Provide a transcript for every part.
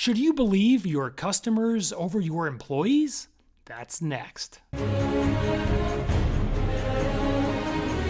Should you believe your customers over your employees? That's next.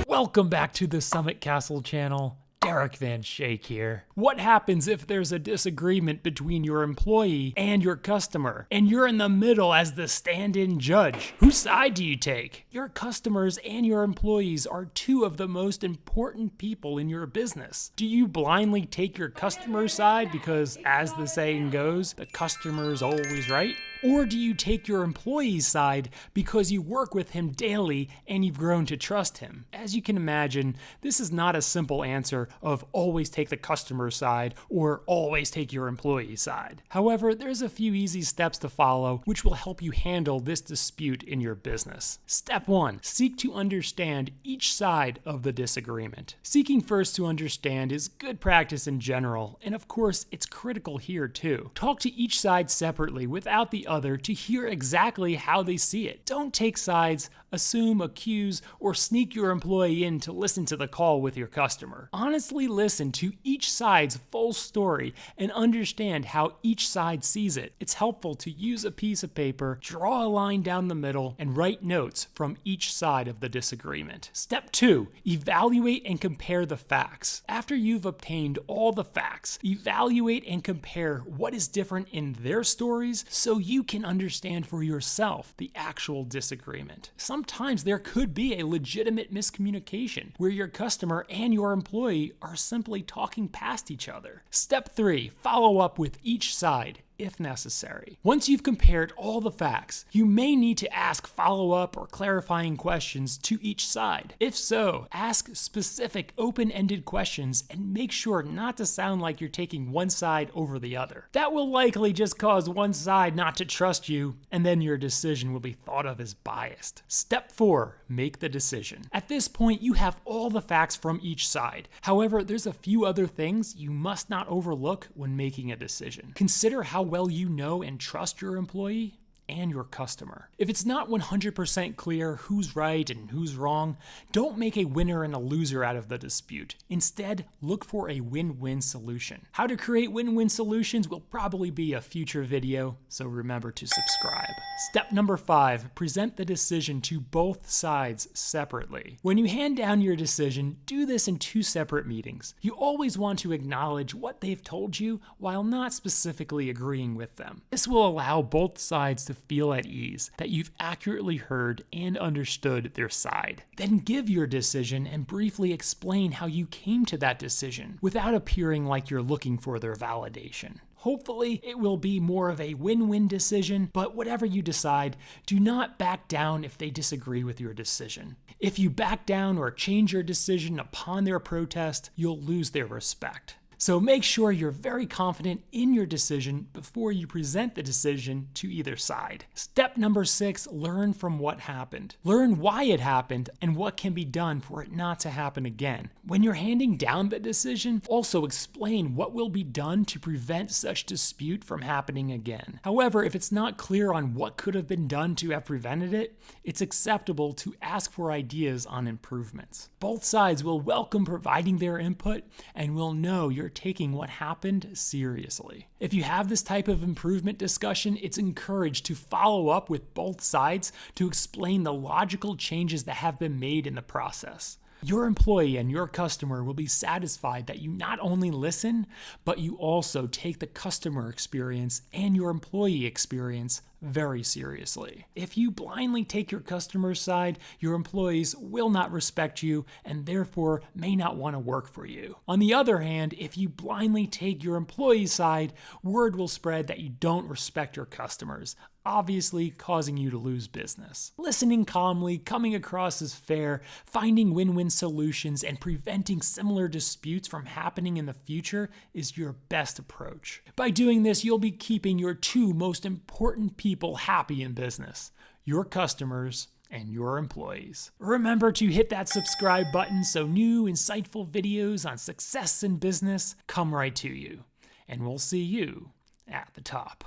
Welcome back to the Summit Castle channel. Derek Van Shake here. What happens if there's a disagreement between your employee and your customer, and you're in the middle as the stand-in judge? Whose side do you take? Your customers and your employees are two of the most important people in your business. Do you blindly take your customer's side because, as the saying goes, the customer's always right? Or do you take your employee's side because you work with him daily and you've grown to trust him? As you can imagine, this is not a simple answer of always take the customer's side or always take your employee's side. However, there's a few easy steps to follow which will help you handle this dispute in your business. Step 1, seek to understand each side of the disagreement. Seeking first to understand is good practice in general, and of course, it's critical here too. Talk to each side separately without the other to hear exactly how they see it. Don't take sides, assume, accuse, or sneak your employee in to listen to the call with your customer. Honestly listen to each side's full story and understand how each side sees it. It's helpful to use a piece of paper, draw a line down the middle, and write notes from each side of the disagreement. Step 2, evaluate and compare the facts. After you've obtained all the facts, evaluate and compare what is different in their stories so you can understand for yourself the actual disagreement. Sometimes there could be a legitimate miscommunication where your customer and your employee are simply talking past each other. Step 3, follow up with each side if necessary. Once you've compared all the facts, you may need to ask follow-up or clarifying questions to each side. If so, ask specific open-ended questions and make sure not to sound like you're taking one side over the other. That will likely just cause one side not to trust you, and then your decision will be thought of as biased. Step 4, make the decision. At this point, you have all the facts from each side. However, there's a few other things you must not overlook when making a decision. Consider how well you know and trust your employee and your customer. If it's not 100% clear who's right and who's wrong, don't make a winner and a loser out of the dispute. Instead, look for a win-win solution. How to create win-win solutions will probably be a future video, so remember to subscribe. Step number 5, present the decision to both sides separately. When you hand down your decision, do this in 2 separate meetings. You always want to acknowledge what they've told you while not specifically agreeing with them. This will allow both sides to feel at ease that you've accurately heard and understood their side. Then give your decision and briefly explain how you came to that decision without appearing like you're looking for their validation. Hopefully, it will be more of a win-win decision, but whatever you decide, do not back down if they disagree with your decision. If you back down or change your decision upon their protest, you'll lose their respect. So make sure you're very confident in your decision before you present the decision to either side. Step number 6, learn from what happened. Learn why it happened and what can be done for it not to happen again. When you're handing down the decision, also explain what will be done to prevent such dispute from happening again. However, if it's not clear on what could have been done to have prevented it, it's acceptable to ask for ideas on improvements. Both sides will welcome providing their input and will know you're taking what happened seriously. If you have this type of improvement discussion, it's encouraged to follow up with both sides to explain the logical changes that have been made in the process. Your employee and your customer will be satisfied that you not only listen, but you also take the customer experience and your employee experience very seriously. If you blindly take your customer's side, your employees will not respect you and therefore may not want to work for you. On the other hand, if you blindly take your employee's side, word will spread that you don't respect your customers, obviously causing you to lose business. Listening calmly, coming across as fair, finding win-win solutions, and preventing similar disputes from happening in the future is your best approach. By doing this, you'll be keeping your 2 most important people happy in business: your customers and your employees. Remember to hit that subscribe button so new, insightful videos on success in business come right to you. And we'll see you at the top.